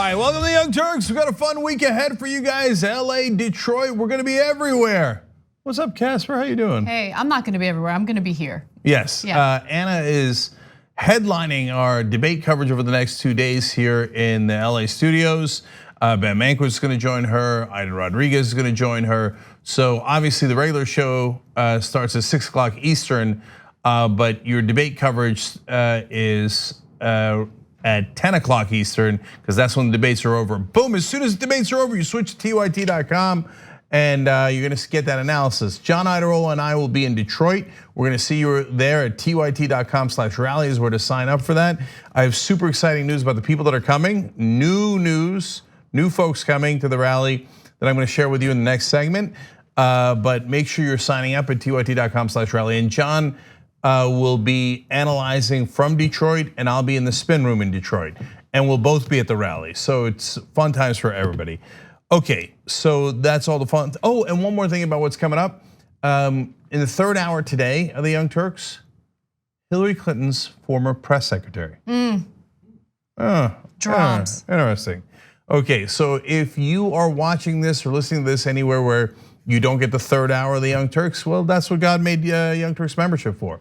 right, welcome to the Young Turks. We've got a fun week ahead for you guys. LA, Detroit, we're gonna be everywhere. What's up, Casper? How you doing? Hey, I'm not gonna be everywhere. I'm gonna be here. Yes, Yeah. Anna is headlining our debate coverage over the next 2 days here in the LA studios. Ben Mankiewicz is gonna join her. Ida Rodriguez is gonna join her. So obviously the regular show starts at 6 o'clock Eastern, but your debate coverage is at 10 o'clock Eastern, because that's when the debates are over. Boom, as soon as the debates are over, you switch to tyt.com and you're gonna get that analysis. John Idarola and I will be in Detroit. We're gonna see you there at tyt.com/rally is where to sign up for that. I have super exciting news about the people that are coming. New news, new folks coming to the rally that I'm gonna share with you in the next segment. But make sure you're signing up at tyt.com/rally. And John will be analyzing from Detroit, and I'll be in the spin room in Detroit, and we'll both be at the rally. So it's fun times for everybody. Okay, so that's all the fun. Oh, and one more thing about what's coming up. In the third hour today of the Young Turks, Hillary Clinton's former press secretary. Drums. Interesting. Okay, so if you are watching this or listening to this anywhere where you don't get the third hour of the Young Turks, well, that's what God made Young Turks membership for.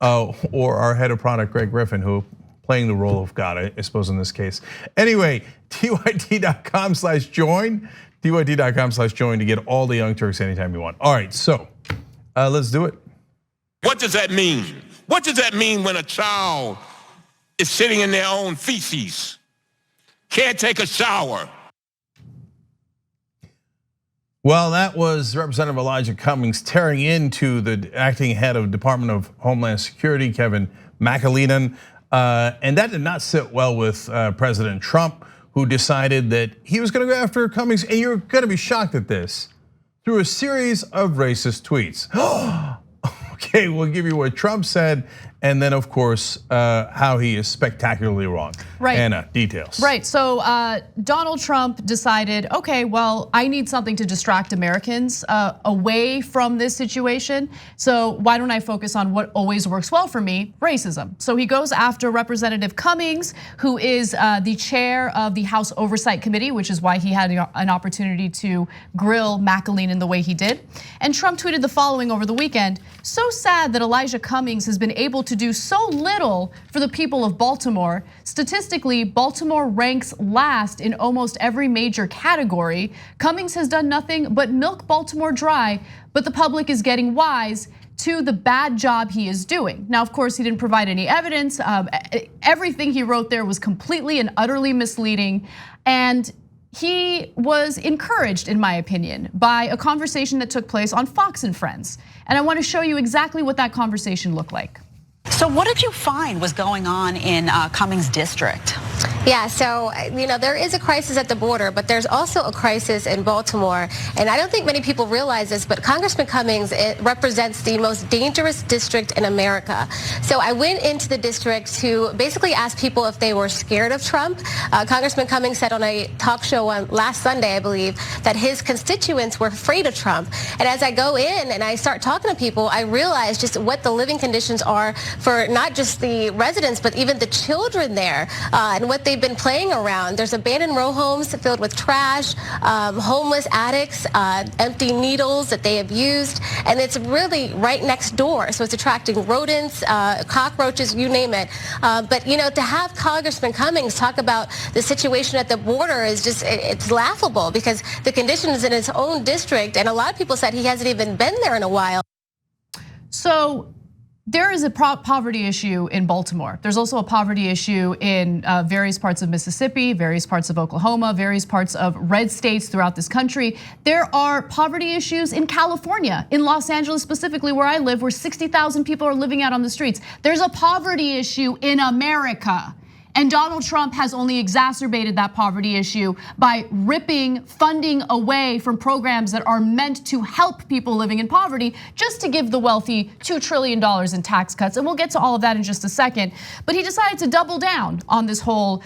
Or our head of product, Greg Griffin, who playing the role of God, I suppose in this case. Anyway, tyt.com/join, tyt.com/join to get all the Young Turks anytime you want. All right, so let's do it. What does that mean? What does that mean when a child is sitting in their own feces, can't take a shower? Well, that was Representative Elijah Cummings tearing into the acting head of Department of Homeland Security, Kevin McAleenan. And that did not sit well with President Trump, who decided that he was gonna go after Cummings, and you're gonna be shocked at this, through a series of racist tweets. Okay, we'll give you what Trump said, and then of course, how he is spectacularly wrong. Right. Anna, details. Right, so Donald Trump decided, okay, well, I need something to distract Americans away from this situation. So why don't I focus on what always works well for me, racism. So he goes after Representative Cummings, who is the chair of the House Oversight Committee, which is why he had an opportunity to grill McAleenan the way he did. And Trump tweeted the following over the weekend: so sad that Elijah Cummings has been able to do so little for the people of Baltimore. Statistically, Baltimore ranks last in almost every major category. Cummings has done nothing but milk Baltimore dry, but the public is getting wise to the bad job he is doing. Now, of course, he didn't provide any evidence. Everything he wrote there was completely and utterly misleading. And he was encouraged, in my opinion, by a conversation that took place on Fox and Friends. And I want to show you exactly what that conversation looked like. So what did you find was going on in Cummings' district? Yeah, so there is a crisis at the border, but there's also a crisis in Baltimore. And I don't think many people realize this, but Congressman Cummings represents the most dangerous district in America. So I went into the district to basically ask people if they were scared of Trump. Congressman Cummings said on a talk show on last Sunday, I believe, that his constituents were afraid of Trump. And as I go in and I start talking to people, I realize just what the living conditions are for not just the residents, but even the children there, and what they've been playing around. There's abandoned row homes filled with trash, homeless addicts, empty needles that they have used, and it's really right next door. So it's attracting rodents, cockroaches, you name it. But to have Congressman Cummings talk about the situation at the border is just, it's laughable, because the conditions in his own district, and a lot of people said he hasn't even been there in a while. So there is a poverty issue in Baltimore. There's also a poverty issue in various parts of Mississippi, various parts of Oklahoma, various parts of red states throughout this country. There are poverty issues in California, in Los Angeles specifically, where I live, where 60,000 people are living out on the streets. There's a poverty issue in America. And Donald Trump has only exacerbated that poverty issue by ripping funding away from programs that are meant to help people living in poverty, just to give the wealthy $2 trillion in tax cuts. And we'll get to all of that in just a second. But he decided to double down on this whole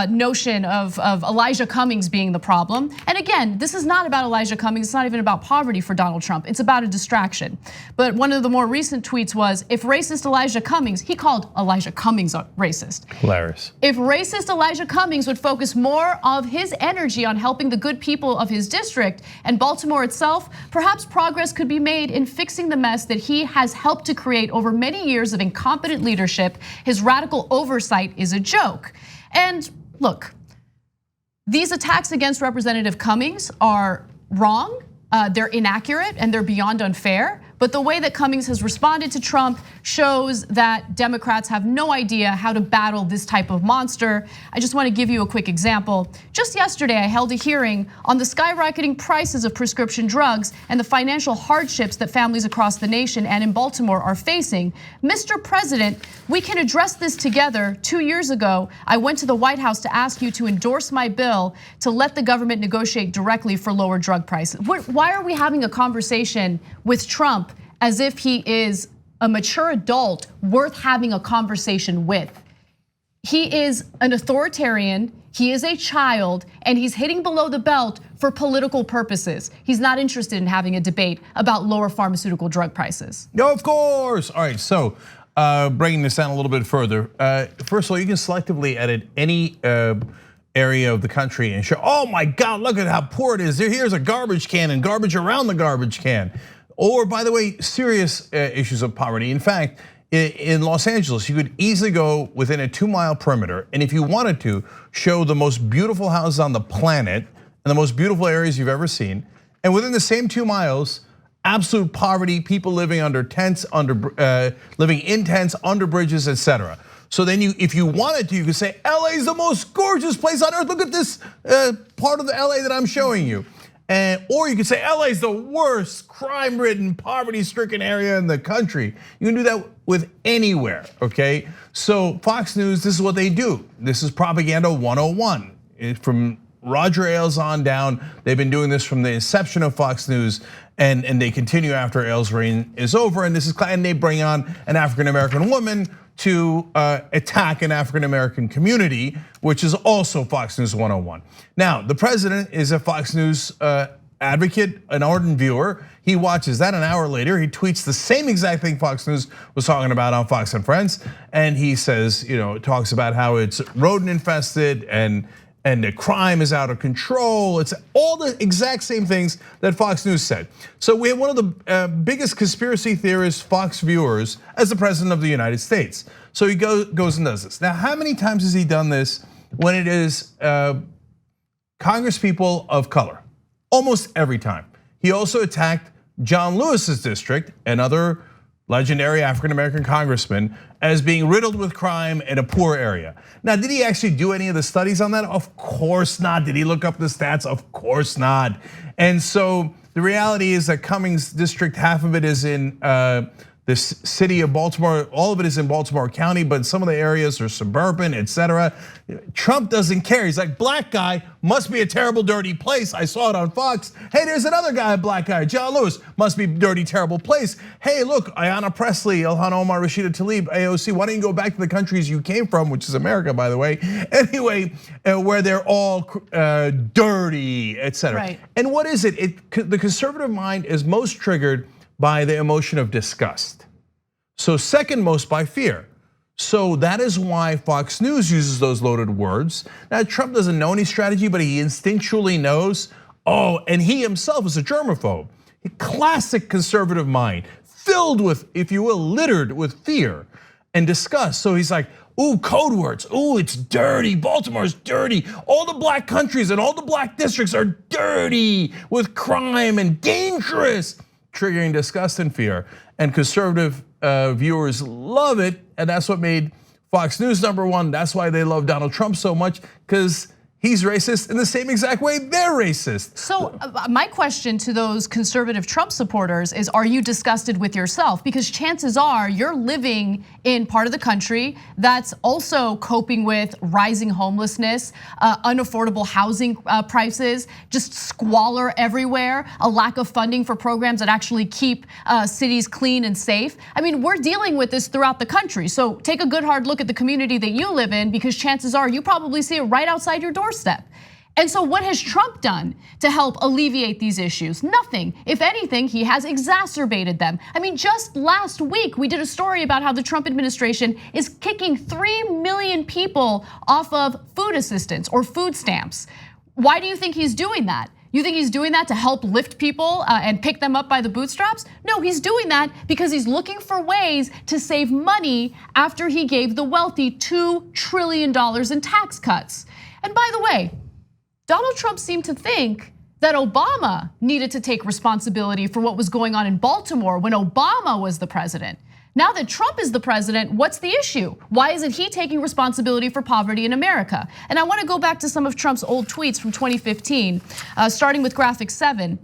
notion of Elijah Cummings being the problem. And again, this is not about Elijah Cummings. It's not even about poverty for Donald Trump. It's about a distraction. But one of the more recent tweets was, if racist Elijah Cummings, he called Elijah Cummings a racist. Hilarious. Democrats. If racist Elijah Cummings would focus more of his energy on helping the good people of his district and Baltimore itself, perhaps progress could be made in fixing the mess that he has helped to create over many years of incompetent leadership. His radical oversight is a joke. And look, these attacks against Representative Cummings are wrong, they're inaccurate, and they're beyond unfair. But the way that Cummings has responded to Trump shows that Democrats have no idea how to battle this type of monster. I just want to give you a quick example. Just yesterday, I held a hearing on the skyrocketing prices of prescription drugs and the financial hardships that families across the nation and in Baltimore are facing. Mr. President, we can address this together. 2 years ago, I went to the White House to ask you to endorse my bill to let the government negotiate directly for lower drug prices. Why are we having a conversation with Trump as if he is a mature adult worth having a conversation with? He is an authoritarian, he is a child, and he's hitting below the belt for political purposes. He's not interested in having a debate about lower pharmaceutical drug prices. No, of course. All right, so bringing this down a little bit further. First of all, you can selectively edit any area of the country and show, oh my God, look at how poor it is. Here's a garbage can and garbage around the garbage can. Or, by the way, serious issues of poverty. In fact, in Los Angeles, you could easily go within a 2-mile perimeter, and if you wanted to, show the most beautiful houses on the planet and the most beautiful areas you've ever seen. And within the same 2 miles, absolute poverty, people living under tents, living in tents, under bridges, etc. So then if you wanted to, you could say, LA is the most gorgeous place on earth. Look at this part of the LA that I'm showing you. Or you could say LA is the worst crime-ridden, poverty-stricken area in the country. You can do that with anywhere, okay? So Fox News, this is what they do. This is propaganda 101. From Roger Ailes on down, they've been doing this from the inception of Fox News, and they continue after Ailes' reign is over. And they bring on an African-American woman to attack an African-American community, which is also Fox News 101. Now, the president is a Fox News advocate, an ardent viewer. He watches that. An hour later, he tweets the same exact thing Fox News was talking about on Fox and Friends. And he says, talks about how it's rodent infested and the crime is out of control. It's all the exact same things that Fox News said. So we have one of the biggest conspiracy theorist Fox viewers as the president of the United States. So he goes and does this. Now, how many times has he done this when it is Congresspeople of color? Almost every time. He also attacked John Lewis's district, another legendary African-American congressman, as being riddled with crime in a poor area. Now, did he actually do any of the studies on that? Of course not. Did he look up the stats? Of course not. And so the reality is that Cummings district, half of it is in the city of Baltimore, all of it is in Baltimore County, but some of the areas are suburban, etc. Trump doesn't care. He's like, black guy must be a terrible, dirty place. I saw it on Fox. Hey, there's another guy, a black guy, John Lewis, must be a dirty, terrible place. Hey, look, Ayanna Pressley, Ilhan Omar, Rashida Tlaib, AOC, why don't you go back to the countries you came from, which is America, by the way. Anyway, where they're all dirty, etc. Right. And what is it? The conservative mind is most triggered by the emotion of disgust. So second most by fear. So that is why Fox News uses those loaded words. Now, Trump doesn't know any strategy, but he instinctually knows, and he himself is a germaphobe. A classic conservative mind, filled with, if you will, littered with fear and disgust. So he's like, ooh, code words, ooh, it's dirty, Baltimore's dirty. All the black countries and all the black districts are dirty with crime and dangerous, triggering disgust and fear. And conservative viewers love it, and that's what made Fox News #1. That's why they love Donald Trump so much, because he's racist in the same exact way they're racist. So my question to those conservative Trump supporters is, are you disgusted with yourself? Because chances are you're living in part of the country that's also coping with rising homelessness, unaffordable housing prices, just squalor everywhere, a lack of funding for programs that actually keep cities clean and safe. I mean, we're dealing with this throughout the country. So take a good hard look at the community that you live in, because chances are you probably see it right outside your doorstep. And so what has Trump done to help alleviate these issues? Nothing. If anything, he has exacerbated them. I mean, just last week, we did a story about how the Trump administration is kicking 3 million people off of food assistance or food stamps. Why do you think he's doing that? You think he's doing that to help lift people and pick them up by the bootstraps? No, he's doing that because he's looking for ways to save money after he gave the wealthy $2 trillion in tax cuts. And by the way, Donald Trump seemed to think that Obama needed to take responsibility for what was going on in Baltimore when Obama was the president. Now that Trump is the president, what's the issue? Why isn't he taking responsibility for poverty in America? And I want to go back to some of Trump's old tweets from 2015, starting with graphic 7.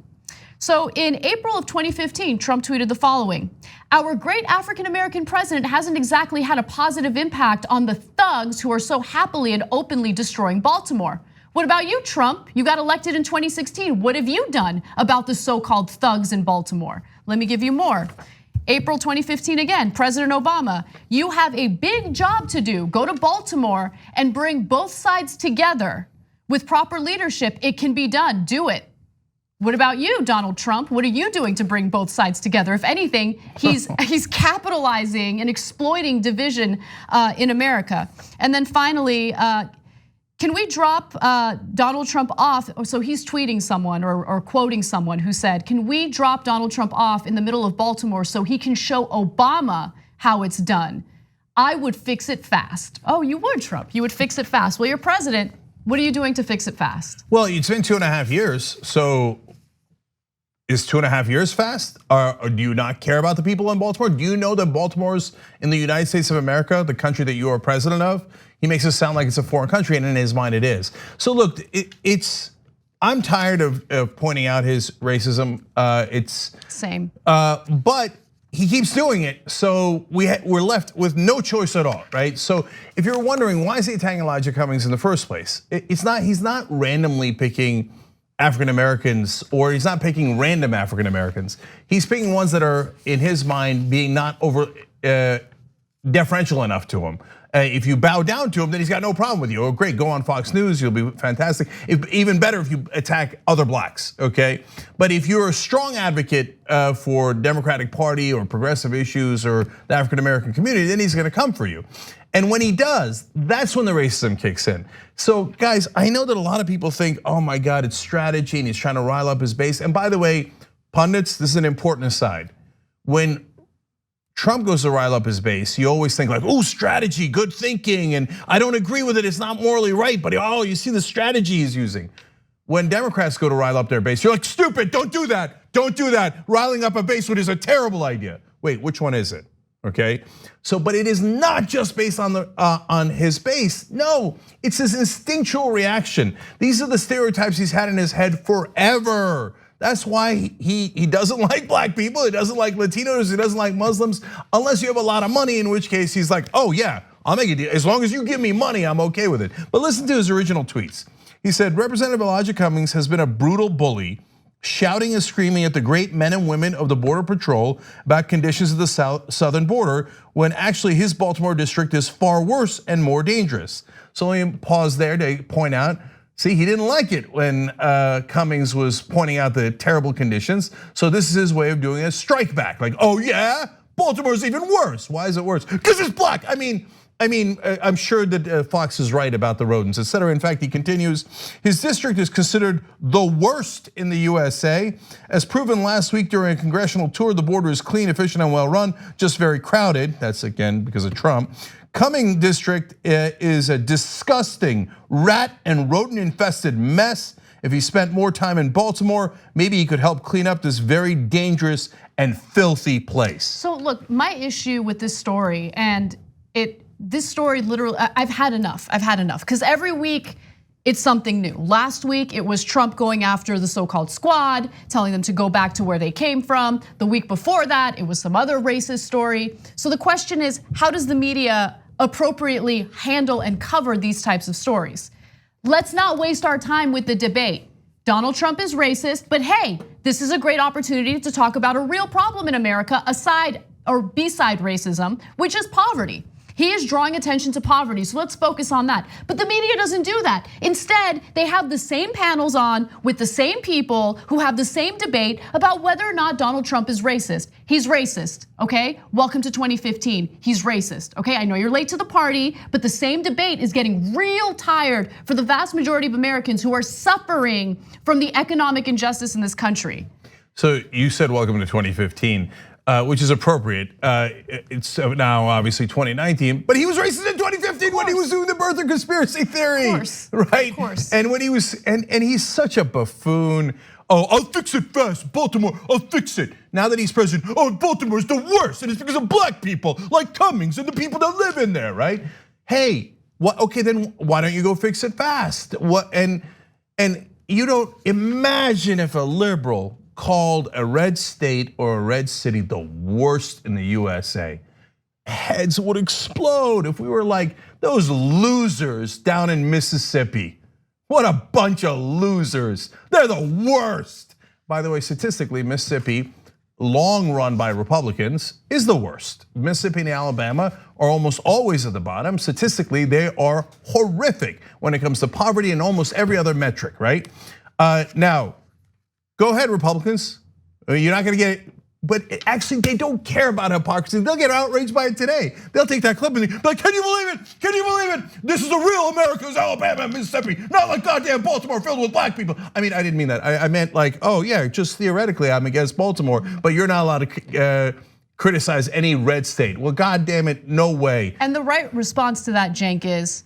So in April of 2015, Trump tweeted the following: "Our great African-American president hasn't exactly had a positive impact on the thugs who are so happily and openly destroying Baltimore. What about you, Trump? You got elected in 2016. What have you done about the so-called thugs in Baltimore?" Let me give you more. April 2015 again, President Obama: "You have a big job to do. Go to Baltimore and bring both sides together. With proper leadership, it can be done. Do it." What about you, Donald Trump? What are you doing to bring both sides together? If anything, he's capitalizing and exploiting division in America. And then finally, can we drop Donald Trump off? So he's tweeting someone or quoting someone who said, "Can we drop Donald Trump off in the middle of Baltimore so he can show Obama how it's done? I would fix it fast." Oh, you would, Trump. You would fix it fast. Well, you're president. What are you doing to fix it fast? Well, it's been 2.5 years. So is 2.5 years fast? Or do you not care about the people in Baltimore? Do you know that Baltimore's in the United States of America, the country that you are president of? He makes it sound like it's a foreign country, and in his mind it is. So look, I'm tired of pointing out his racism. It's same. But he keeps doing it, so we're left with no choice at all, right? So if you're wondering why is he attacking Elijah Cummings in the first place, he's not randomly picking African Americans, or he's not picking random African Americans. He's picking ones that are, in his mind, being not over deferential enough to him. If you bow down to him, then he's got no problem with you. Oh, great, go on Fox News, you'll be fantastic. Even better if you attack other blacks, okay? But if you're a strong advocate for Democratic Party or progressive issues or the African American community, then he's gonna come for you. And when he does, that's when the racism kicks in. So guys, I know that a lot of people think, oh my God, it's strategy and he's trying to rile up his base. And by the way, pundits, this is an important aside. When Trump goes to rile up his base, you always think like, oh, strategy, good thinking, and I don't agree with it, it's not morally right, but oh, you see the strategy he's using. When Democrats go to rile up their base, you're like, stupid, don't do that, don't do that. Riling up a base is a terrible idea. Wait, which one is it? Okay, so but it is not just based on his base. No, it's his instinctual reaction. These are the stereotypes he's had in his head forever. That's why he doesn't like black people, he doesn't like Latinos, he doesn't like Muslims, unless you have a lot of money, in which case he's like, oh yeah, I'll make a deal. As long as you give me money, I'm okay with it. But listen to his original tweets. He said, Representative Elijah Cummings has been a brutal bully, shouting and screaming at the great men and women of the Border Patrol about conditions at the southern border, when actually his Baltimore district is far worse and more dangerous. So let me pause there to point out, see, he didn't like it when Cummings was pointing out the terrible conditions. So this is his way of doing a strike back. Like, oh yeah, Baltimore's even worse. Why is it worse? Because it's black. I mean, I'm sure that Fox is right about the rodents, etc. In fact, he continues, his district is considered the worst in the USA. As proven last week during a congressional tour, the border is clean, efficient, and well run, just very crowded. That's again because of Trump. Cummings district is a disgusting rat and rodent infested mess. If he spent more time in Baltimore, maybe he could help clean up this very dangerous and filthy place. So look, my issue with this story, and this story literally, I've had enough, because every week it's something new. Last week it was Trump going after the so-called squad, telling them to go back to where they came from. The week before that, it was some other racist story. So the question is, how does the media appropriately handle and cover these types of stories? Let's not waste our time with the debate. Donald Trump is racist, but hey, this is a great opportunity to talk about a real problem in America aside or beside racism, which is poverty. He is drawing attention to poverty, so let's focus on that. But the media doesn't do that. Instead, they have the same panels on with the same people who have the same debate about whether or not Donald Trump is racist. He's racist, okay? Welcome to 2015, he's racist, okay? I know you're late to the party, but the same debate is getting real tired for the vast majority of Americans who are suffering from the economic injustice in this country. So you said welcome to 2015. Which is appropriate. It's now obviously 2019, but he was racist in 2015 when he was doing the birther conspiracy theory, right? Of course. And when he was, and he's such a buffoon. Oh, I'll fix it fast, Baltimore. I'll fix it. Now that he's president, oh, Baltimore is the worst, and it's because of black people like Cummings and the people that live in there, right? Hey, what? Okay, then why don't you go fix it fast? What? And you don't imagine if a liberal called a red state or a red city the worst in the USA. Heads would explode if we were like those losers down in Mississippi. What a bunch of losers. They're the worst. By the way, statistically, Mississippi, long run by Republicans, is the worst. Mississippi and Alabama are almost always at the bottom. Statistically, they are horrific when it comes to poverty and almost every other metric, right? Now, go ahead, Republicans. You're not gonna get it, but actually they don't care about hypocrisy. They'll get outraged by it today. They'll take that clip and be like, can you believe it? Can you believe it? This is a real America's Alabama and Mississippi, not like goddamn Baltimore filled with black people. I mean, I didn't mean that. I meant like, oh yeah, just theoretically I'm against Baltimore, but you're not allowed to criticize any red state. Well, goddamn it, no way. And the right response to that, Cenk, is,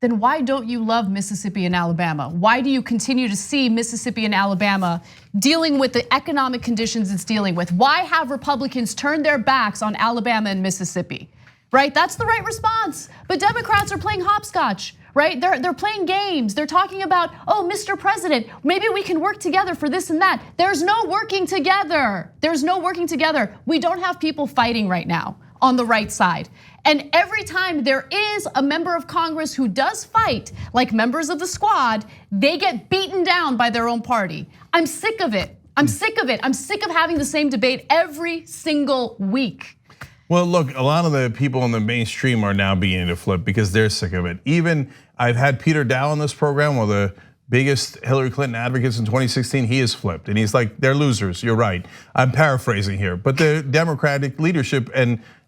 then why don't you love Mississippi and Alabama? Why do you continue to see Mississippi and Alabama dealing with the economic conditions it's dealing with? Why have Republicans turned their backs on Alabama and Mississippi? Right, that's the right response. But Democrats are playing hopscotch, right? They're playing games. They're talking about, oh, Mr. President, maybe we can work together for this and that. There's no working together. There's no working together. We don't have people fighting right now on the right side. And every time there is a member of Congress who does fight, like members of the squad, they get beaten down by their own party. I'm sick of it. I'm sick of it. I'm sick of having the same debate every single week. Well, look, a lot of the people in the mainstream are now beginning to flip because they're sick of it. Even I've had Peter Dow on this program, one of the biggest Hillary Clinton advocates in 2016, he has flipped. And he's like, they're losers, you're right. I'm paraphrasing here, but the Democratic leadership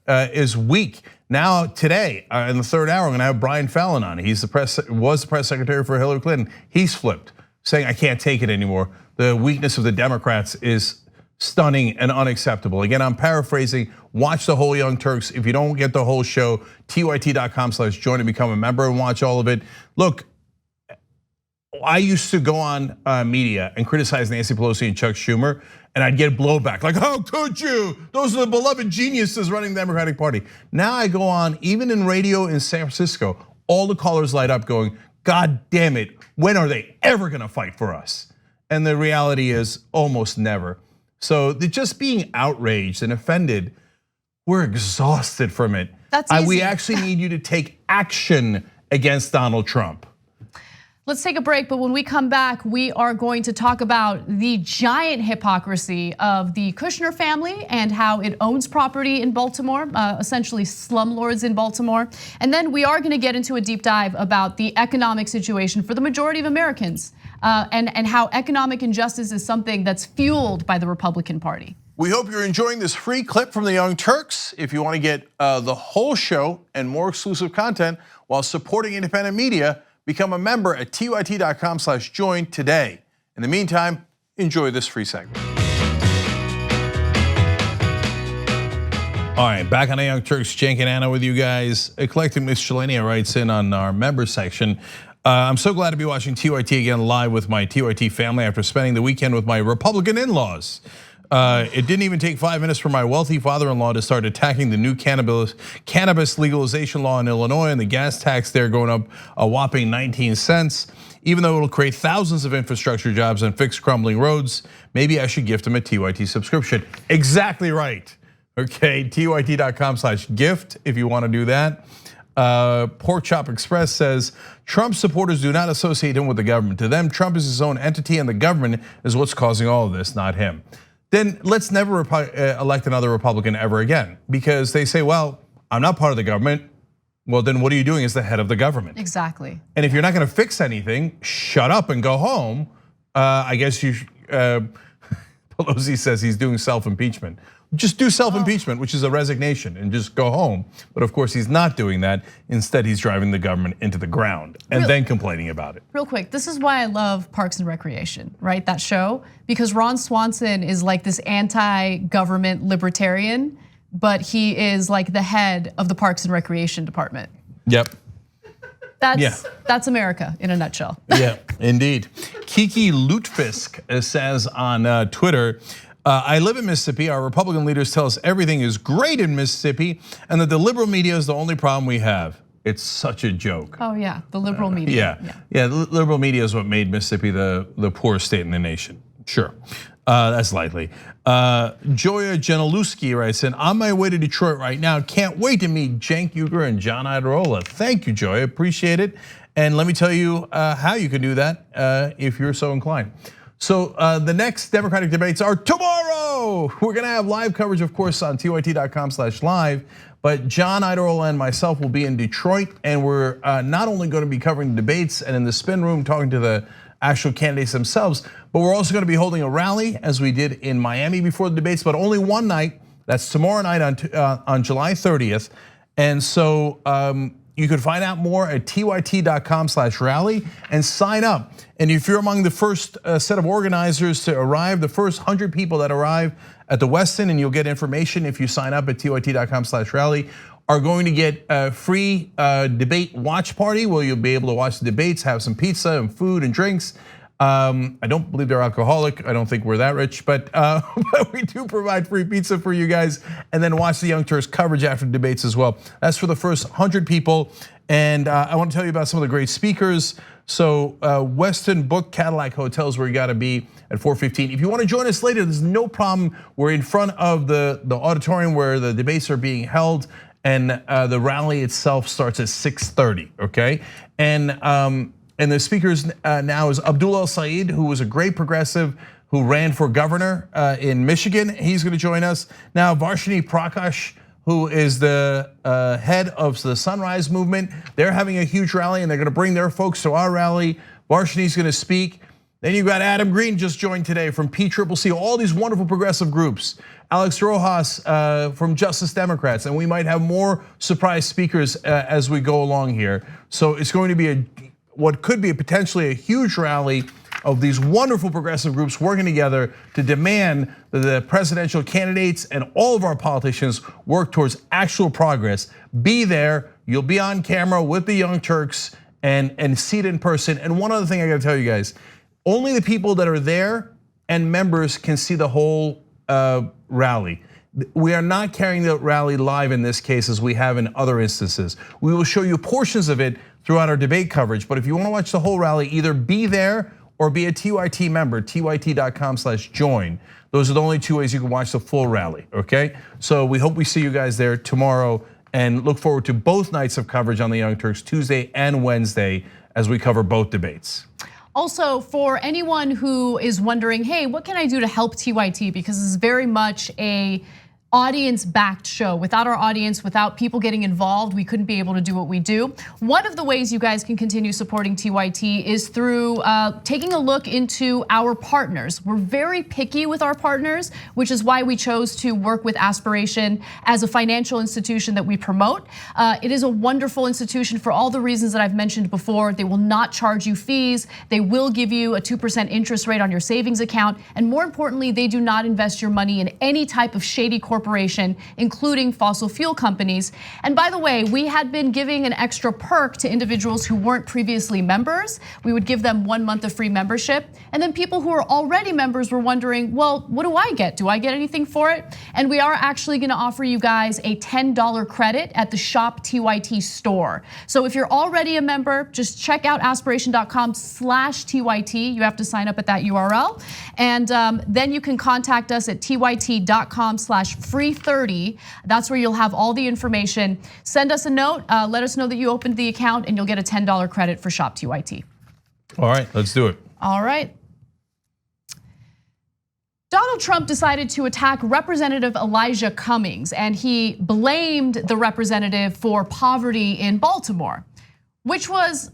is weak. Now today, in the third hour, I'm gonna have Brian Fallon on. He's was the press secretary for Hillary Clinton. He's flipped, saying I can't take it anymore. The weakness of the Democrats is stunning and unacceptable. Again, I'm paraphrasing. Watch the whole Young Turks. If you don't get the whole show, tyt.com/join and become a member and watch all of it. Look, I used to go on media and criticize Nancy Pelosi and Chuck Schumer, and I'd get blowback, like, how could you? Those are the beloved geniuses running the Democratic Party. Now I go on, even in radio in San Francisco, all the callers light up going, God damn it, when are they ever gonna fight for us? And the reality is almost never. So they're just being outraged and offended, we're exhausted from it. That's easy. We actually need you to take action against Donald Trump. Let's take a break, but when we come back, we are going to talk about the giant hypocrisy of the Kushner family and how it owns property in Baltimore, essentially slumlords in Baltimore. And then we are gonna get into a deep dive about the economic situation for the majority of Americans and how economic injustice is something that's fueled by the Republican Party. We hope you're enjoying this free clip from the Young Turks. If you wanna get the whole show and more exclusive content while supporting independent media, become a member at tyt.com/join today. In the meantime, enjoy this free segment. All right, back on the Young Turks, Cenk and Anna with you guys. Eclectic Miscellanea writes in on our member section. I'm so glad to be watching TYT again live with my TYT family after spending the weekend with my Republican in-laws. It didn't even take 5 minutes for my wealthy father-in-law to start attacking the new cannabis legalization law in Illinois and the gas tax there going up a whopping 19 cents. Even though it'll create thousands of infrastructure jobs and fix crumbling roads, maybe I should gift him a TYT subscription. Exactly right. Okay, tyt.com/gift if you want to do that. Pork Chop Express says, Trump supporters do not associate him with the government. To them, Trump is his own entity and the government is what's causing all of this, not him. Then let's never elect another Republican ever again, because they say, well, I'm not part of the government, Well, then what are you doing as the head of the government? Exactly. And if you're not going to fix anything, shut up and go home. I guess you. Pelosi says he's doing self-impeachment. Just do self-impeachment, which is a resignation, and just go home. But of course, he's not doing that. Instead, he's driving the government into the ground and then complaining about it. Real quick, this is why I love Parks and Recreation, right? That show, because Ron Swanson is like this anti-government libertarian, but he is like the head of the Parks and Recreation department. Yep. That's America in a nutshell. Yeah, indeed. Kiki Lutefisk says on Twitter, I live in Mississippi. Our Republican leaders tell us everything is great in Mississippi and that the liberal media is the only problem we have. It's such a joke. Oh yeah, the liberal media. Yeah, the liberal media is what made Mississippi the poorest state in the nation. Sure, that's likely. Joya Janalewski writes in, on my way to Detroit right now. Can't wait to meet Cenk, Uygur, and John Iadarola. Thank you, Joya, appreciate it. And let me tell you how you can do that if you're so inclined. So the next Democratic debates are tomorrow. We're gonna have live coverage, of course, on tyt.com/live. But John Iadarola and myself will be in Detroit, and we're not only going to be covering the debates and in the spin room talking to the actual candidates themselves, but we're also going to be holding a rally as we did in Miami before the debates, but only one night. That's tomorrow night on July 30th. And so you can find out more at tyt.com/rally and sign up. And if you're among the first set of organizers to arrive, the first 100 people that arrive at the Westin, and you'll get information if you sign up at tyt.com/rally, are going to get a free debate watch party where you'll be able to watch the debates, have some pizza and food and drinks. I don't believe they're alcoholic. I don't think we're that rich, but we do provide free pizza for you guys, and then watch the Young Turks coverage after the debates as well. That's for the first 100 people, and I want to tell you about some of the great speakers. So Westin Book Cadillac Hotels where you got to be at 4:15. If you want to join us later, there's no problem. We're in front of the auditorium where the debates are being held, and the rally itself starts at 6:30. Okay, and the speakers now is Abdullah Saeed, who was a great progressive who ran for governor in Michigan. He's going to join us now. Varshini Prakash, who is the head of the Sunrise Movement. They're having a huge rally, and they're going to bring their folks to our rally. Varshini's going to speak. Then you've got Adam Green just joined today from PCCC, all these wonderful progressive groups. Alex Rojas from Justice Democrats, and we might have more surprise speakers as we go along here. So it's going to be what could be potentially a huge rally of these wonderful progressive groups working together to demand that the presidential candidates and all of our politicians work towards actual progress. Be there, you'll be on camera with the Young Turks and see it in person. And one other thing I gotta tell you guys, only the people that are there and members can see the whole rally. We are not carrying the rally live in this case as we have in other instances. We will show you portions of it throughout our debate coverage, but if you wanna watch the whole rally, either be there or be a TYT member, tyt.com/join. Those are the only two ways you can watch the full rally, okay? So we hope we see you guys there tomorrow and look forward to both nights of coverage on the Young Turks, Tuesday and Wednesday, as we cover both debates. Also, for anyone who is wondering, hey, what can I do to help TYT? Because this is very much a audience-backed show. Without our audience, without people getting involved, we couldn't be able to do what we do. One of the ways you guys can continue supporting TYT is through taking a look into our partners. We're very picky with our partners, which is why we chose to work with Aspiration as a financial institution that we promote. It is a wonderful institution for all the reasons that I've mentioned before. They will not charge you fees. They will give you a 2% interest rate on your savings account. And more importantly, they do not invest your money in any type of shady corporation, including fossil fuel companies. And by the way, we had been giving an extra perk to individuals who weren't previously members. We would give them 1 month of free membership. And then people who are already members were wondering, well, what do I get? Do I get anything for it? And we are actually gonna offer you guys a $10 credit at the Shop TYT store. So if you're already a member, just check out aspiration.com/TYT. You have to sign up at that URL. And then you can contact us at tyt.com/free30. That's where you'll have all the information. Send us a note, let us know that you opened the account, and you'll get a $10 credit for Shop TYT. All right, let's do it. All right. Donald Trump decided to attack Representative Elijah Cummings, and he blamed the representative for poverty in Baltimore, which was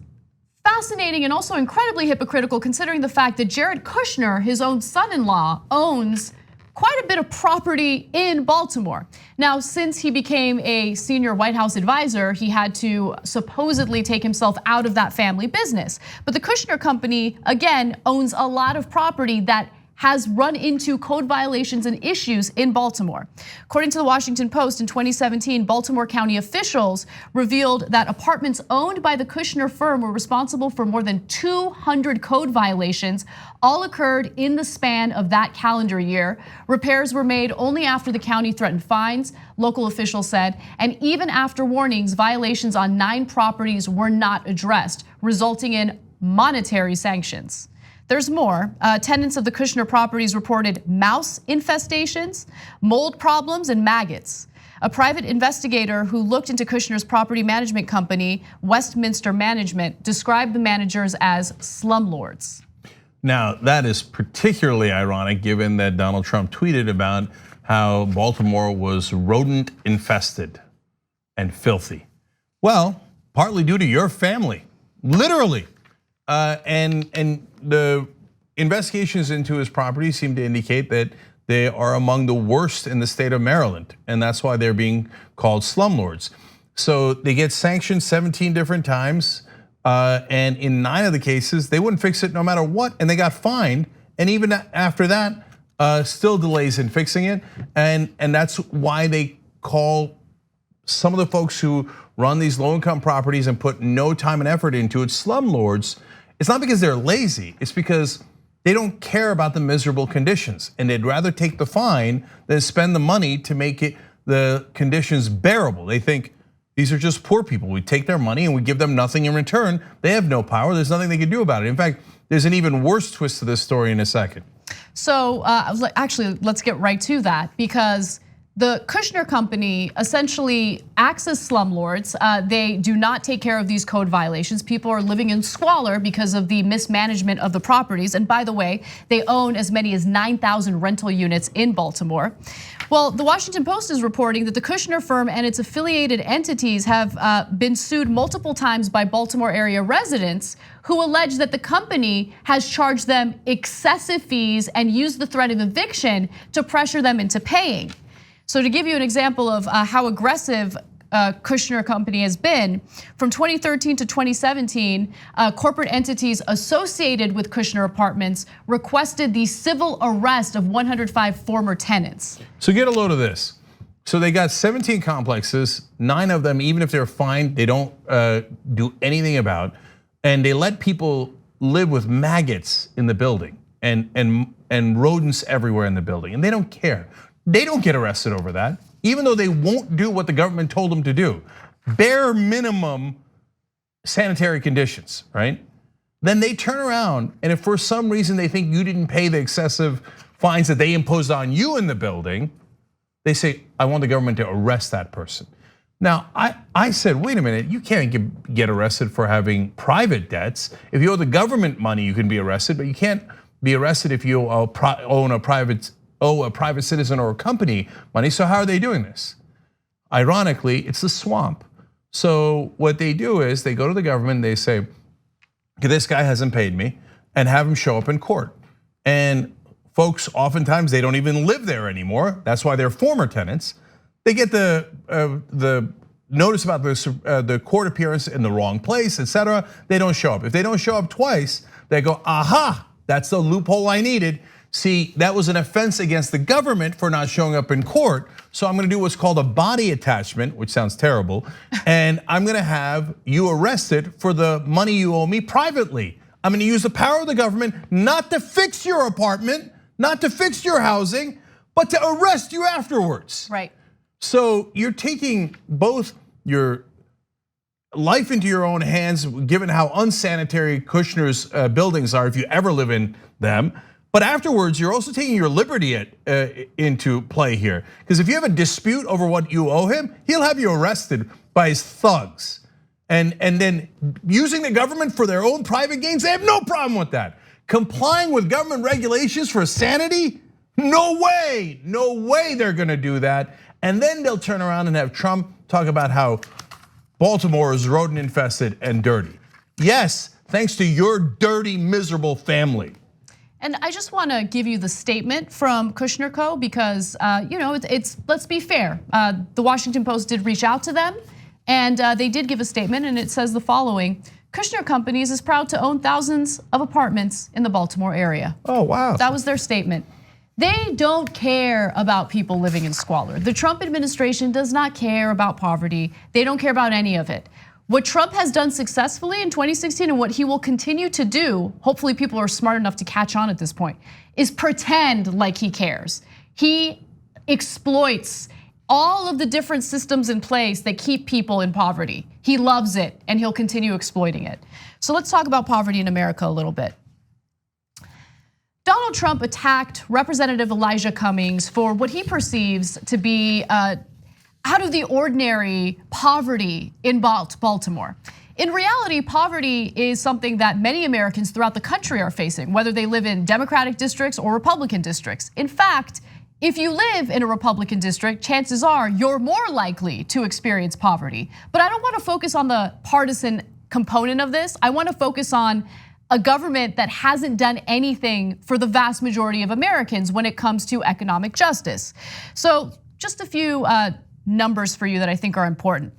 fascinating and also incredibly hypocritical considering the fact that Jared Kushner, his own son-in-law, owns quite a bit of property in Baltimore. Now, since he became a senior White House advisor, he had to supposedly take himself out of that family business. But the Kushner company, again, owns a lot of property that has run into code violations and issues in Baltimore. According to the Washington Post, in 2017, Baltimore County officials revealed that apartments owned by the Kushner firm were responsible for more than 200 code violations, all occurred in the span of that calendar year. Repairs were made only after the county threatened fines, local officials said, and even after warnings, violations on 9 properties were not addressed, resulting in monetary sanctions. There's more. Tenants of the Kushner properties reported mouse infestations, mold problems, and maggots. A private investigator who looked into Kushner's property management company, Westminster Management, described the managers as slumlords. Now, that is particularly ironic given that Donald Trump tweeted about how Baltimore was rodent infested and filthy. Well, partly due to your family, literally. And the investigations into his property seem to indicate that they are among the worst in the state of Maryland, and that's why they're being called slumlords. So they get sanctioned 17 different times, and in 9 of the cases, they wouldn't fix it no matter what, and they got fined. And even after that, still delays in fixing it, and that's why they call some of the folks who run these low-income properties and put no time and effort into it slumlords. It's not because they're lazy, it's because they don't care about the miserable conditions, and they'd rather take the fine than spend the money to make the conditions bearable. They think these are just poor people. We take their money and we give them nothing in return. They have no power, there's nothing they can do about it. In fact, there's an even worse twist to this story in a second. So actually, let's get right to that, because the Kushner company essentially acts as slumlords. They do not take care of these code violations. People are living in squalor because of the mismanagement of the properties. And by the way, they own as many as 9,000 rental units in Baltimore. Well, the Washington Post is reporting that the Kushner firm and its affiliated entities have been sued multiple times by Baltimore area residents who allege that the company has charged them excessive fees and used the threat of eviction to pressure them into paying. So to give you an example of how aggressive Kushner company has been, from 2013 to 2017, corporate entities associated with Kushner Apartments requested the civil arrest of 105 former tenants. So get a load of this. So they got 17 complexes, 9 of them, even if they're fined, they don't do anything about, and they let people live with maggots in the building and rodents everywhere in the building, and they don't care. They don't get arrested over that, even though they won't do what the government told them to do. Bare minimum sanitary conditions, right? Then they turn around, and if for some reason they think you didn't pay the excessive fines that they imposed on you in the building, they say, I want the government to arrest that person. Now, I said, wait a minute, you can't get arrested for having private debts. If you owe the government money, you can be arrested, but you can't be arrested if you owe a private citizen or a company money. So how are they doing this? Ironically, it's the swamp. So what they do is they go to the government, they say, okay, this guy hasn't paid me, and have him show up in court. And folks, oftentimes they don't even live there anymore. That's why they're former tenants. They get the notice about the court appearance in the wrong place, etc. They don't show up. If they don't show up twice, they go, aha, that's the loophole I needed. See, that was an offense against the government for not showing up in court. So I'm gonna do what's called a body attachment, which sounds terrible. And I'm gonna have you arrested for the money you owe me privately. I'm gonna use the power of the government not to fix your apartment, not to fix your housing, but to arrest you afterwards. Right. So you're taking both your life into your own hands, given how unsanitary Kushner's buildings are, if you ever live in them. But afterwards, you're also taking your liberty into play here. Because if you have a dispute over what you owe him, he'll have you arrested by his thugs. And then using the government for their own private gains, they have no problem with that. Complying with government regulations for sanity, No way they're gonna do that. And then they'll turn around and have Trump talk about how Baltimore is rodent infested and dirty. Yes, thanks to your dirty, miserable family. And I just want to give you the statement from Kushner Co. because it's let's be fair. The Washington Post did reach out to them, and they did give a statement, and it says the following: Kushner Companies is proud to own thousands of apartments in the Baltimore area. Oh, wow. That was their statement. They don't care about people living in squalor. The Trump administration does not care about poverty. They don't care about any of it. What Trump has done successfully in 2016 and what he will continue to do, hopefully people are smart enough to catch on at this point, is pretend like he cares. He exploits all of the different systems in place that keep people in poverty. He loves it and he'll continue exploiting it. So let's talk about poverty in America a little bit. Donald Trump attacked Representative Elijah Cummings for what he perceives to be out of the ordinary poverty in Baltimore. In reality, poverty is something that many Americans throughout the country are facing, whether they live in Democratic districts or Republican districts. In fact, if you live in a Republican district, chances are you're more likely to experience poverty. But I don't want to focus on the partisan component of this. I want to focus on a government that hasn't done anything for the vast majority of Americans when it comes to economic justice. So just a few numbers for you that I think are important.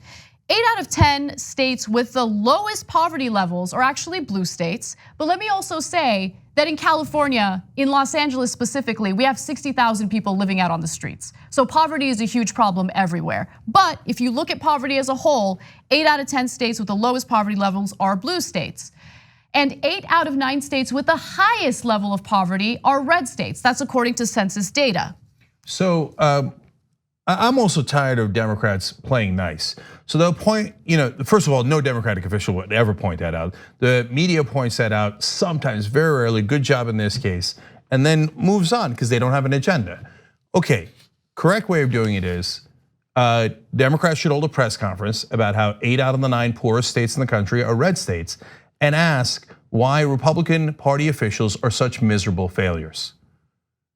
8 out of 10 states with the lowest poverty levels are actually blue states. But let me also say that in California, in Los Angeles specifically, we have 60,000 people living out on the streets. So poverty is a huge problem everywhere. But if you look at poverty as a whole, 8 out of 10 states with the lowest poverty levels are blue states. And 8 out of 9 states with the highest level of poverty are red states. That's according to census data. So I'm also tired of Democrats playing nice. So they'll point, first of all, no Democratic official would ever point that out. The media points that out sometimes, very rarely, good job in this case, and then moves on because they don't have an agenda. Okay, correct way of doing it is, Democrats should hold a press conference about how 8 out of the 9 poorest states in the country are red states and ask why Republican Party officials are such miserable failures.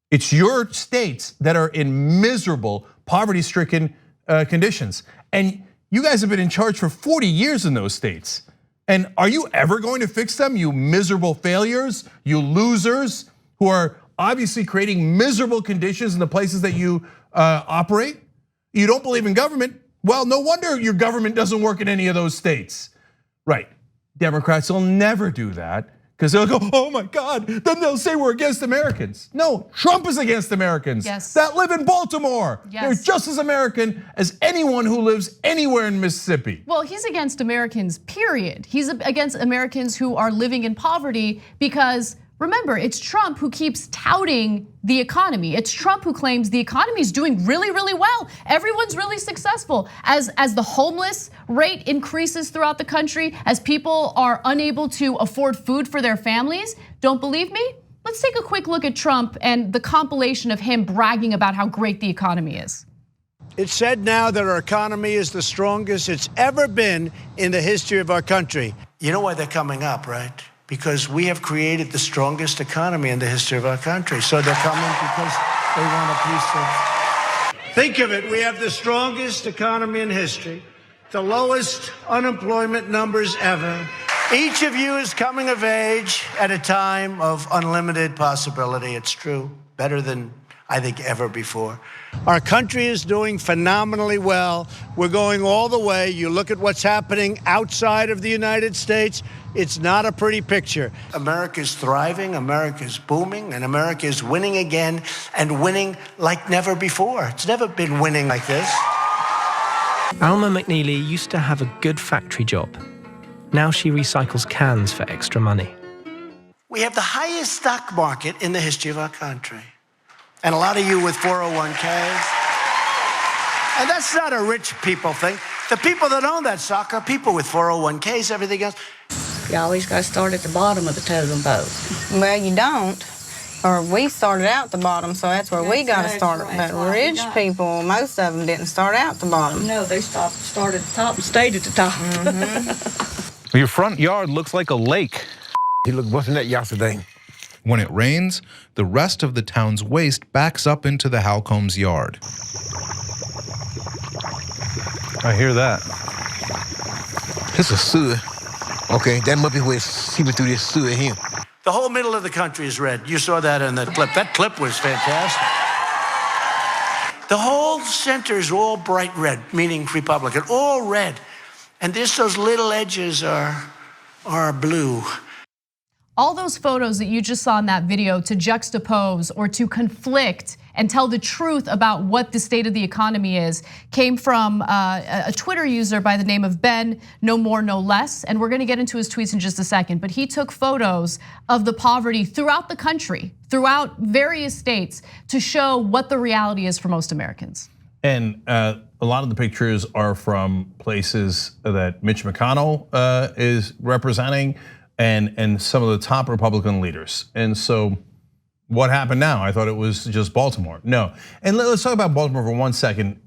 It's your states that are in miserable, poverty-stricken conditions. And you guys have been in charge for 40 years in those states. And are you ever going to fix them, you miserable failures, you losers who are obviously creating miserable conditions in the places that you operate? You don't believe in government? Well, no wonder your government doesn't work in any of those states. Right, Democrats will never do that because they'll go, oh my God, then they'll say we're against Americans. No, Trump is against Americans that live in Baltimore. They're just as American as anyone who lives anywhere in Mississippi. Well, he's against Americans, period. He's against Americans who are living in poverty because remember, it's Trump who keeps touting the economy. It's Trump who claims the economy is doing really, really well. Everyone's really successful. As the homeless rate increases throughout the country, as people are unable to afford food for their families, don't believe me? Let's take a quick look at Trump and the compilation of him bragging about how great the economy is. It's said now that our economy is the strongest it's ever been in the history of our country. You know why they're coming up, right? Because we have created the strongest economy in the history of our country. So they're coming because they want a piece of. Think of it, we have the strongest economy in history, the lowest unemployment numbers ever. Each of you is coming of age at a time of unlimited possibility. It's true, better than I think ever before. Our country is doing phenomenally well. We're going all the way. You look at what's happening outside of the United States, it's not a pretty picture. America's thriving, America's booming, and America is winning again and winning like never before. It's never been winning like this. Alma McNeely used to have a good factory job. Now she recycles cans for extra money. We have the highest stock market in the history of our country. And a lot of you with 401ks. And that's not a rich people thing. The people that own that stock are people with 401ks, everything else. You always got to start at the bottom of the totem pole. Well, you don't. Or we started out at the bottom, so that's where we got to start. But rich people, most of them didn't start out at the bottom. No, they started at the top and stayed at the top. Your front yard looks like a lake. He wasn't that yesterday. When it rains, the rest of the town's waste backs up into the Halcombs' yard. I hear that. It's a sewer. Okay, that must be where it's seeping through this sewer here. The whole middle of the country is red. You saw that in the clip. That clip was fantastic. The whole center is all bright red, meaning Republican, all red. And those little edges are blue. All those photos that you just saw in that video to juxtapose or to conflict and tell the truth about what the state of the economy is came from a Twitter user by the name of Ben, No More, No Less. And we're gonna get into his tweets in just a second, but he took photos of the poverty throughout the country, throughout various states, to show what the reality is for most Americans. And a lot of the pictures are from places that Mitch McConnell is representing, and some of the top Republican leaders. And so what happened now? I thought it was just Baltimore. No, and let's talk about Baltimore for 1 second.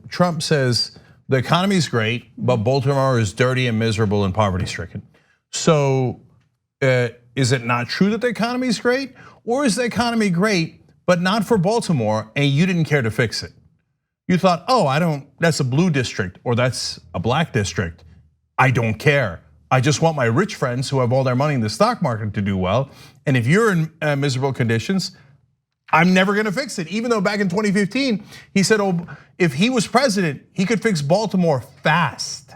Trump says the economy is great, but Baltimore is dirty and miserable and poverty stricken. So is it not true that the economy is great? Or is the economy great, but not for Baltimore, and you didn't care to fix it? You thought, that's a blue district or that's a black district. I don't care. I just want my rich friends who have all their money in the stock market to do well. And if you're in miserable conditions, I'm never gonna fix it. Even though back in 2015, he said, if he was president, he could fix Baltimore fast.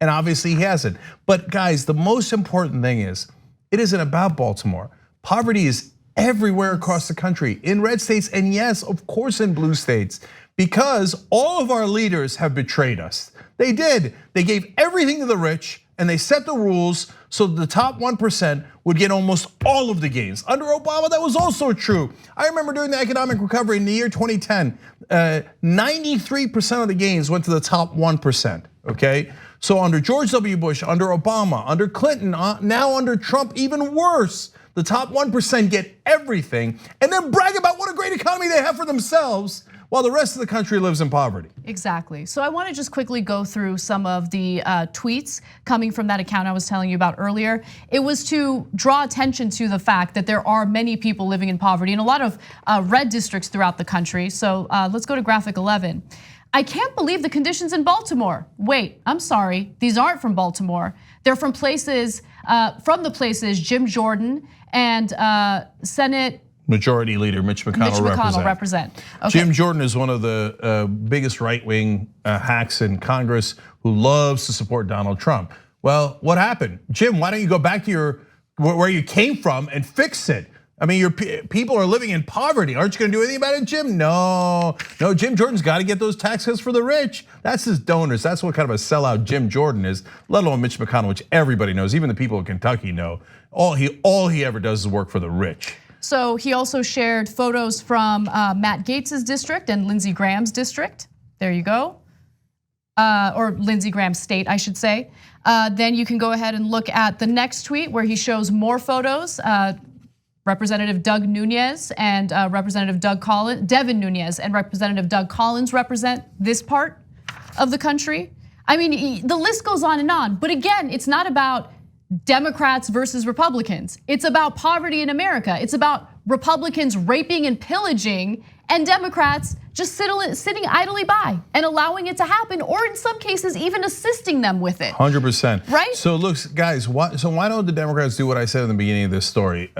And obviously he hasn't. But guys, the most important thing is, it isn't about Baltimore. Poverty is everywhere across the country, in red states, and yes, of course in blue states, because all of our leaders have betrayed us. They did. They gave everything to the rich, and they set the rules so the top 1% would get almost all of the gains. Under Obama, that was also true. I remember during the economic recovery in the year 2010, 93% of the gains went to the top 1%, okay? So under George W. Bush, under Obama, under Clinton, now under Trump, even worse. The top 1% get everything and then brag about what a great economy they have for themselves, while the rest of the country lives in poverty. Exactly. So I want to just quickly go through some of the tweets coming from that account I was telling you about earlier. It was to draw attention to the fact that there are many people living in poverty in a lot of red districts throughout the country. So let's go to graphic 11. I can't believe the conditions in Baltimore. Wait, I'm sorry, these aren't from Baltimore. They're from the places Jim Jordan and Senate Majority Leader Mitch McConnell represent. Okay. Jim Jordan is one of the biggest right-wing hacks in Congress who loves to support Donald Trump. Well, what happened? Jim, why don't you go back to where you came from and fix it? I mean, your people are living in poverty. Aren't you gonna do anything about it, Jim? No, Jim Jordan's gotta get those tax cuts for the rich. That's his donors. That's what kind of a sellout Jim Jordan is, let alone Mitch McConnell, which everybody knows, even the people of Kentucky know. All he ever does is work for the rich. So he also shared photos from Matt Gaetz's district and Lindsey Graham's district. There you go. Or Lindsey Graham's state, I should say. Then you can go ahead and look at the next tweet where he shows more photos. Representative Doug Nunes and Representative Devin Nunes and Representative Doug Collins represent this part of the country. I mean, the list goes on and on. But again, it's not about Democrats versus Republicans. It's about poverty in America. It's about Republicans raping and pillaging, and Democrats just sitting idly by and allowing it to happen, or in some cases even assisting them with it. 100%. Right? So look, guys, why don't the Democrats do what I said in the beginning of this story?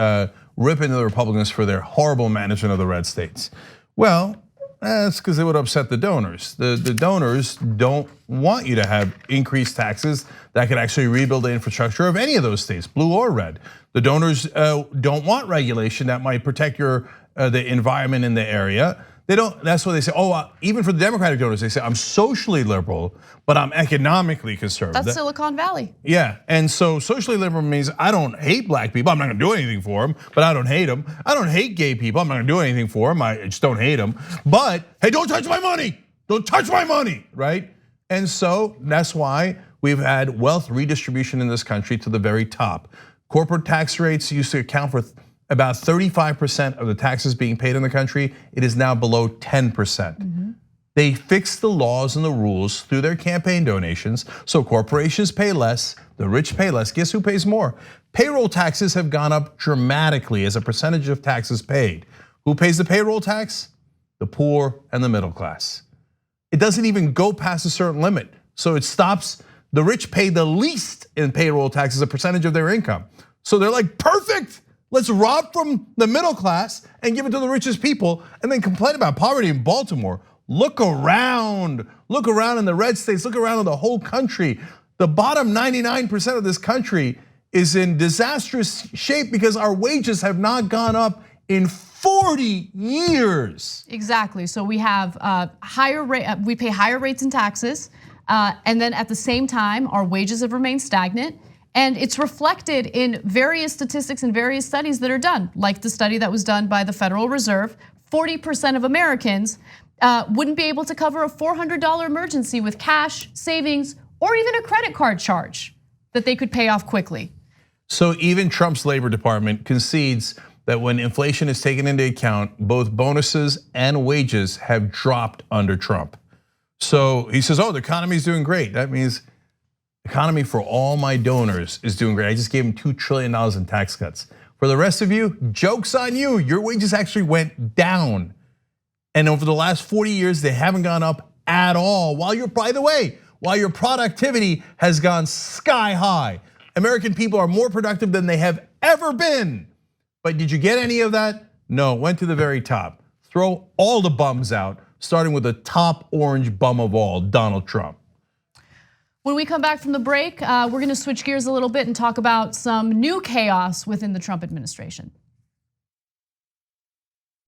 Rip into the Republicans for their horrible management of the red states. Well, that's because it would upset the donors. The donors don't want you to have increased taxes that could actually rebuild the infrastructure of any of those states, blue or red. The donors don't want regulation that might protect the environment in the area. They don't. That's why they say, even for the Democratic donors, they say, I'm socially liberal, but I'm economically conservative. That's Silicon Valley. Yeah, and so socially liberal means I don't hate black people. I'm not gonna do anything for them, but I don't hate them. I don't hate gay people. I'm not gonna do anything for them. I just don't hate them. But hey, don't touch my money. Don't touch my money, right? And so that's why we've had wealth redistribution in this country to the very top. Corporate tax rates used to account for about 35% of the taxes being paid in the country. It is now below 10%. They fixed the laws and the rules through their campaign donations, so corporations pay less, The rich pay less. Guess who pays more? Payroll taxes have gone up dramatically as a percentage of taxes paid. Who pays the payroll tax? The poor and the middle class. It doesn't even go past a certain limit. So it stops, the rich pay the least in payroll tax as a percentage of their income. So they're like, perfect, let's rob from the middle class and give it to the richest people and then complain about poverty in Baltimore. Look around in the red states, look around in the whole country. The bottom 99% of this country is in disastrous shape because our wages have not gone up in 40 years. Exactly. So we have we pay higher rates in taxes, and then at the same time, our wages have remained stagnant. And it's reflected in various statistics and various studies that are done, like the study that was done by the Federal Reserve. 40% of Americans wouldn't be able to cover a $400 emergency with cash, savings, or even a credit card charge that they could pay off quickly. So even Trump's Labor Department concedes that when inflation is taken into account, both bonuses and wages have dropped under Trump. So he says, the economy is doing great. That means the economy for all my donors is doing great. I just gave them $2 trillion in tax cuts. For the rest of you, joke's on you. Your wages actually went down. And over the last 40 years, they haven't gone up at all. By the way, while your productivity has gone sky high. American people are more productive than they have ever been. But did you get any of that? No, went to the very top. Throw all the bums out, starting with the top orange bum of all, Donald Trump. When we come back from the break, we're gonna switch gears a little bit and talk about some new chaos within the Trump administration.